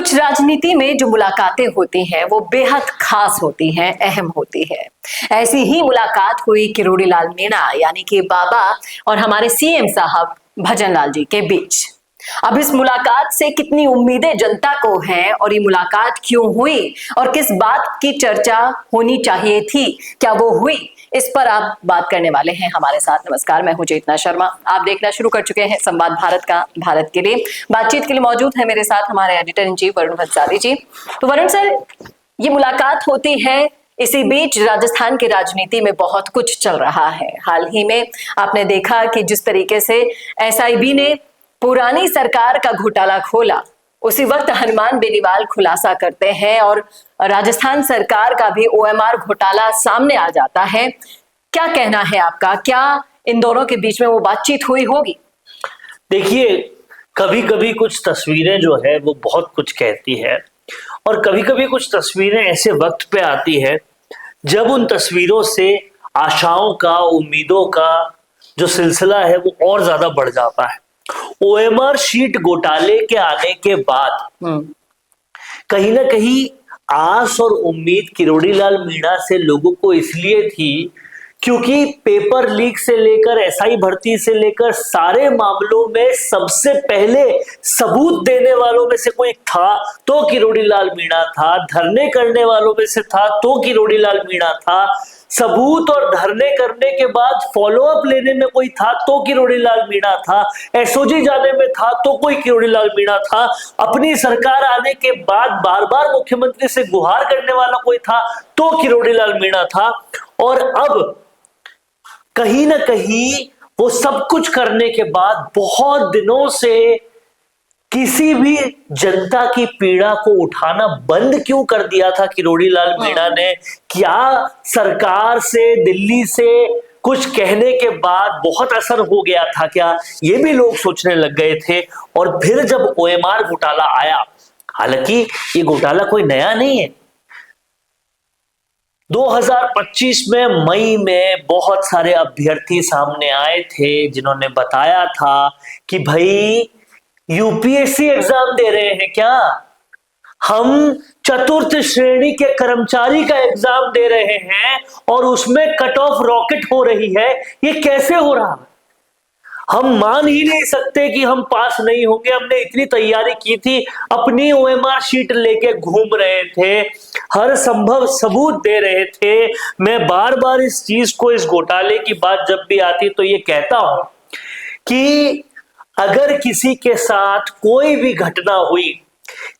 कुछ राजनीति में जो मुलाकातें होती हैं वो बेहद खास होती हैं, अहम होती है। ऐसी ही मुलाकात हुई किरोड़ी लाल मीणा यानी कि बाबा और हमारे सीएम साहब भजन लाल जी के बीच। अब इस मुलाकात से कितनी उम्मीदें जनता को हैं और ये मुलाकात क्यों हुई और किस बात की चर्चा होनी चाहिए थी, क्या वो हुई, इस पर आप बात करने वाले हैं हमारे साथ। नमस्कार, मैं हूं चेतना शर्मा। आप देखना शुरू कर चुके हैं संवाद भारत का। भारत के लिए बातचीत के लिए मौजूद है मेरे साथ हमारे editor in chief Varun Bhansali ji. तो वरुण सर, ये मुलाकात होती है, इसी बीच राजस्थान की राजनीति में बहुत कुछ चल रहा है। हाल ही में आपने देखा कि जिस तरीके से एसआईबी ने पुरानी सरकार का घोटाला खोला, उसी वक्त हनुमान बेनीवाल खुलासा करते हैं और राजस्थान सरकार का भी ओएमआर घोटाला सामने आ जाता है। क्या कहना है आपका? क्या इन दोनों के बीच में वो बातचीत हुई होगी? देखिए, कभी कभी कुछ तस्वीरें जो है वो बहुत कुछ कहती है और कभी कभी कुछ तस्वीरें ऐसे वक्त पे आती है जब उन तस्वीरों से आशाओं का, उम्मीदों का जो सिलसिला है वो और ज्यादा बढ़ जाता है। ओएमआर शीट घोटाले के आने के बाद कहीं ना कहीं आस और उम्मीद किरोड़ी लाल मीणा से लोगों को इसलिए थी क्योंकि पेपर लीक से लेकर एसआई भर्ती से लेकर सारे मामलों में सबसे पहले सबूत देने वालों में से कोई था तो किरोड़ी लाल मीणा था, धरने करने वालों में से था तो किरोड़ी लाल मीणा था, सबूत और धरने करने के बाद फॉलो अप लेने में कोई था तो किरोड़ी लाल मीणा था, एसओजी जाने में था तो कोई किरोड़ी लाल मीणा था, अपनी सरकार आने के बाद बार बार मुख्यमंत्री से गुहार करने वाला कोई था तो किरोड़ी लाल मीणा था। और अब कहीं ना कहीं वो सब कुछ करने के बाद बहुत दिनों से किसी भी जनता की पीड़ा को उठाना बंद क्यों कर दिया था किरोड़ी लाल मीणा ने? क्या सरकार से, दिल्ली से कुछ कहने के बाद बहुत असर हो गया था क्या? ये भी लोग सोचने लग गए थे। और फिर जब ओएमआर घोटाला आया, हालांकि ये घोटाला कोई नया नहीं है, 2025 में मई में बहुत सारे अभ्यर्थी सामने आए थे जिन्होंने बताया था कि भाई यूपीएससी एग्जाम दे रहे हैं क्या, हम चतुर्थ श्रेणी के कर्मचारी का एग्जाम दे रहे हैं और उसमें कट ऑफ रॉकेट हो रही है, ये कैसे हो रहा है? हम मान ही नहीं सकते कि हम पास नहीं होंगे। हमने इतनी तैयारी की थी, अपनी ओएमआर शीट लेके घूम रहे थे, हर संभव सबूत दे रहे थे। मैं बार बार इस चीज को, इस घोटाले की बात जब भी आती तो ये कहता हूं कि अगर किसी के साथ कोई भी घटना हुई,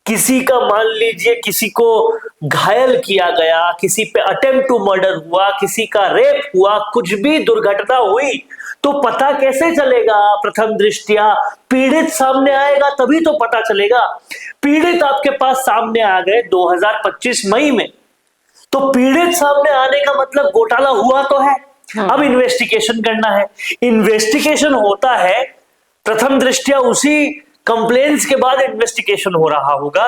किसी का मान लीजिए किसी को घायल किया गया, किसी पे अटेम्प्ट टू मर्डर हुआ, किसी का रेप हुआ, कुछ भी दुर्घटना हुई, तो पता कैसे चलेगा? प्रथम दृष्टया पीड़ित सामने आएगा तभी तो पता चलेगा। पीड़ित आपके पास सामने आ गए 2025 मई में, तो पीड़ित सामने आने का मतलब घोटाला हुआ तो है। अब इन्वेस्टिगेशन करना है, इन्वेस्टिगेशन होता है, प्रथम दृष्टया उसी कंप्लेंट्स के बाद इन्वेस्टिगेशन हो रहा होगा।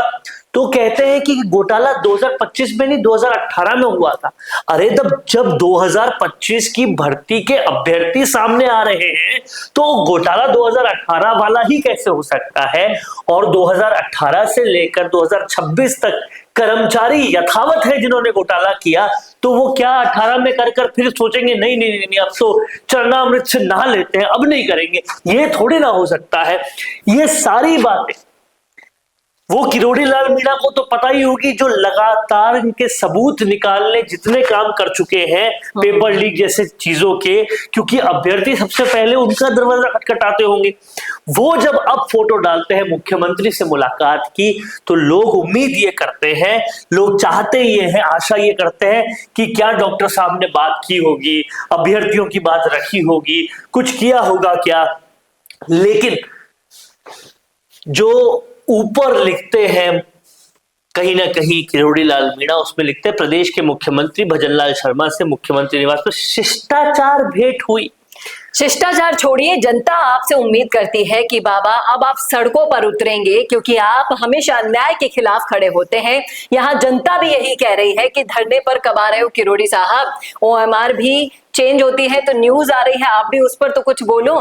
तो कहते हैं कि घोटाला 2025 में नहीं 2018 में हुआ था। अरे जब 2025 की भर्ती के अभ्यर्थी सामने आ रहे हैं तो घोटाला 2018 वाला ही कैसे हो सकता है? और 2018 से लेकर 2026 तक कर्मचारी यथावत है जिन्होंने घोटाला किया, तो वो क्या 18 में कर फिर सोचेंगे नहीं नहीं नहीं, अब तो चरणामृत से नहा लेते हैं, अब नहीं करेंगे? ये थोड़ी ना हो सकता है। ये सारी बातें वो किरोड़ी लाल मीणा को तो पता ही होगी, जो लगातार इनके सबूत निकालने जितने काम कर चुके हैं पेपर लीक जैसे चीजों के, क्योंकि अभ्यर्थी सबसे पहले उनका दरवाजा खटखटाते होंगे। वो जब अब फोटो डालते हैं मुख्यमंत्री से मुलाकात की, तो लोग उम्मीद ये करते हैं, लोग चाहते ये हैं, आशा ये करते हैं कि क्या डॉक्टर साहब ने बात की होगी, अभ्यर्थियों की बात रखी होगी, कुछ किया होगा क्या। लेकिन जो ऊपर लिखते हैं कहीं ना कहीं किरोड़ी लाल मीणा, उसमें लिखते हैं प्रदेश के मुख्यमंत्री भजन लाल शर्मा से मुख्यमंत्री निवास पर शिष्टाचार भेंट हुई। शिष्टाचार छोड़िए, जनता आपसे उम्मीद करती है कि बाबा अब आप सड़कों पर उतरेंगे, क्योंकि आप हमेशा अन्याय के खिलाफ खड़े होते हैं। यहाँ जनता भी यही कह रही है कि धरने पर कब आ रहे हो किरोड़ी साहब, ओएमआर भी चेंज होती है तो न्यूज आ रही है, आप भी उस पर तो कुछ बोलो।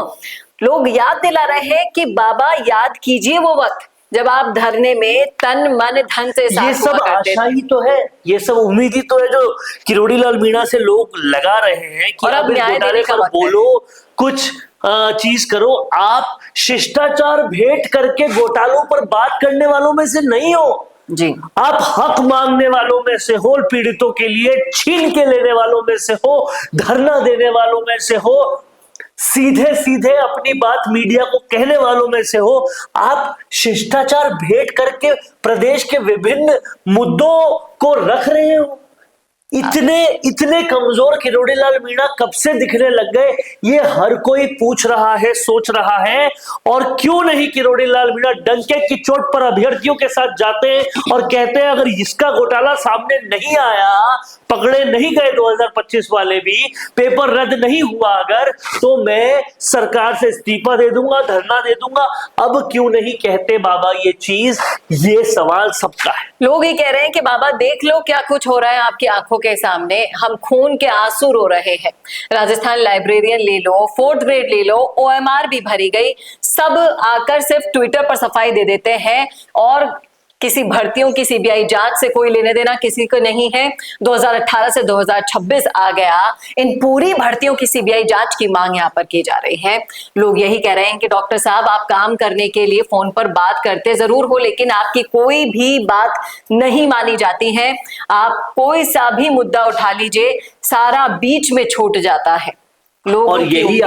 लोग याद दिला रहे हैं कि बाबा याद कीजिए वो वक्त जब आप धरने में तन मन धन से साथ ये सब हुआ करते आशा ही तो है, ये सब उम्मीद ही तो है जो किरोड़ी लाल मीणा से लोग लगा रहे हैं कि और अब अब इस न्याय घोटाले देने का पर वक्त है। बोलो, कुछ चीज करो। आप शिष्टाचार भेंट करके घोटालों पर बात करने वालों में से नहीं हो, जी। आप हक मांगने वालों में से हो, पीड़ितों के लिए छीन के लेने वालों में से हो, धरना देने वालों में से हो, सीधे सीधे अपनी बात मीडिया को कहने वालों में से हो। आप शिष्टाचार भेंट करके प्रदेश के विभिन्न मुद्दों को रख रहे हो। इतने कमजोर किरोड़ी लाल मीणा कब से दिखने लग गए, ये हर कोई पूछ रहा है, सोच रहा है। और क्यों नहीं किरोड़ी लाल मीणा डंके की चोट पर अभ्यर्थियों के साथ जाते हैं और कहते हैं अगर इसका घोटाला सामने नहीं आया, पकड़े नहीं गए 2025 वाले भी, पेपर रद्द नहीं हुआ अगर, तो मैं सरकार से इस्तीफा दे दूंगा, धरना दे दूंगा। अब क्यों नहीं कहते बाबा ये चीज? ये सवाल सबका है। लोग ये कह रहे हैं कि बाबा देख लो क्या कुछ हो रहा है आपकी आंखों के सामने, हम खून के आंसू रो रहे हैं। राजस्थान लाइब्रेरियन ले लो, 4th ग्रेड ले लो, OMR भी भरी गई, सब आकर सिर्फ ट्विटर पर सफाई दे देते हैं और किसी भर्तियों की सीबीआई जांच से कोई लेने देना किसी को नहीं है। 2018 से 2026 आ गया, इन पूरी भर्तियों की सीबीआई जांच की मांग यहाँ पर की जा रही है। लोग यही कह रहे हैं कि डॉक्टर साहब आप काम करने के लिए फोन पर बात करते जरूर हो, लेकिन आपकी कोई भी बात नहीं मानी जाती है। आप कोई सा भी मुद्दा उठा लीजिए, सारा बीच में छूट जाता है। और यही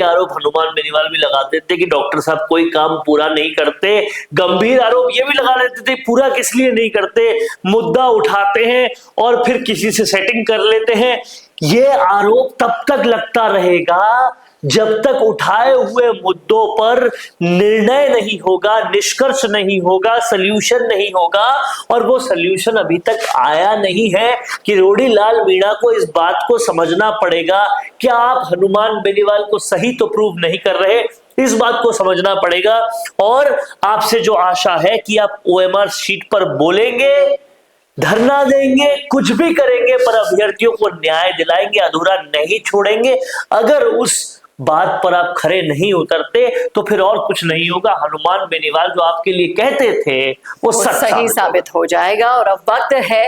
आरोप हनुमान बेनीवाल भी लगाते थे कि डॉक्टर साहब कोई काम पूरा नहीं करते। गंभीर आरोप ये भी लगा लेते थे पूरा किस लिए नहीं करते, मुद्दा उठाते हैं और फिर किसी से सेटिंग कर लेते हैं। ये आरोप तब तक लगता रहेगा जब तक उठाए हुए मुद्दों पर निर्णय नहीं होगा, निष्कर्ष नहीं होगा, सल्यूशन नहीं होगा। और वो सल्यूशन अभी तक आया नहीं है। किरोड़ी लाल मीणा को इस बात को समझना पड़ेगा कि आप हनुमान बेनीवाल को सही तो प्रूव नहीं कर रहे, इस बात को समझना पड़ेगा। और आपसे जो आशा है कि आप OMR शीट पर बोलेंगे, धरना देंगे, कुछ भी करेंगे, पर अभ्यर्थियों को न्याय दिलाएंगे, अधूरा नहीं छोड़ेंगे। अगर उस बात पर आप खरे नहीं उतरते तो फिर और कुछ नहीं होगा। हनुमान बेनीवाल जो आपके लिए कहते थे वो सही साबित हो जाएगा। और अब वक्त है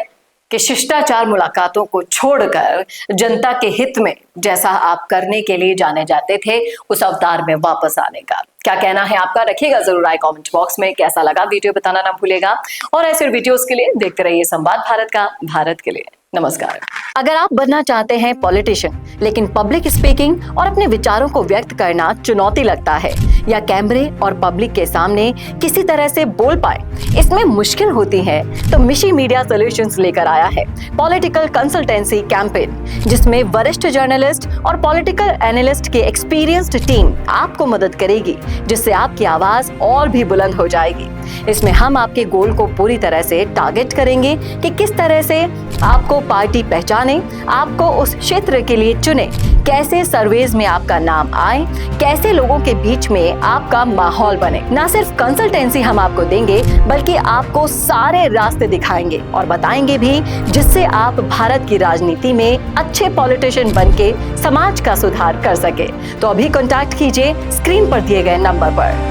कि शिष्टाचार मुलाकातों को छोड़कर जनता के हित में जैसा आप करने के लिए जाने जाते थे उस अवतार में वापस आने का। क्या कहना है आपका, रखिएगा जरूर राय कमेंट बॉक्स में। कैसा लगा वीडियो बताना ना भूलेगा। और ऐसे वीडियोस के लिए देखते रहिए संवाद भारत का, भारत के लिए। नमस्कार। अगर आप बनना चाहते हैं पॉलिटिशियन, लेकिन पब्लिक स्पीकिंग और अपने विचारों को व्यक्त करना चुनौती लगता है, या कैमरे और पब्लिक के सामने किसी तरह से बोल पाए इसमें मुश्किल होती है, तो मिशी मीडिया सॉल्यूशंस लेकर आया है पॉलिटिकल कंसल्टेंसी कैंपेन, जिसमें वरिष्ठ जर्नलिस्ट और पॉलिटिकल एनालिस्ट की एक्सपीरियंस्ड टीम आपको मदद करेगी, जिससे आपकी आवाज और भी बुलंद हो जाएगी। इसमें हम आपके गोल को पूरी तरह से टारगेट करेंगे कि किस तरह से आपको पार्टी पहचाने, आपको उस क्षेत्र के लिए चुने, कैसे सर्वेज में आपका नाम आए, कैसे लोगों के बीच में आपका माहौल बने। ना सिर्फ कंसल्टेंसी हम आपको देंगे, बल्कि आपको सारे रास्ते दिखाएंगे और बताएंगे भी, जिससे आप भारत की राजनीति में अच्छे पॉलिटिशियन बनके समाज का सुधार कर सके। तो अभी कॉन्टैक्ट कीजिए स्क्रीन पर दिए गए नंबर पर।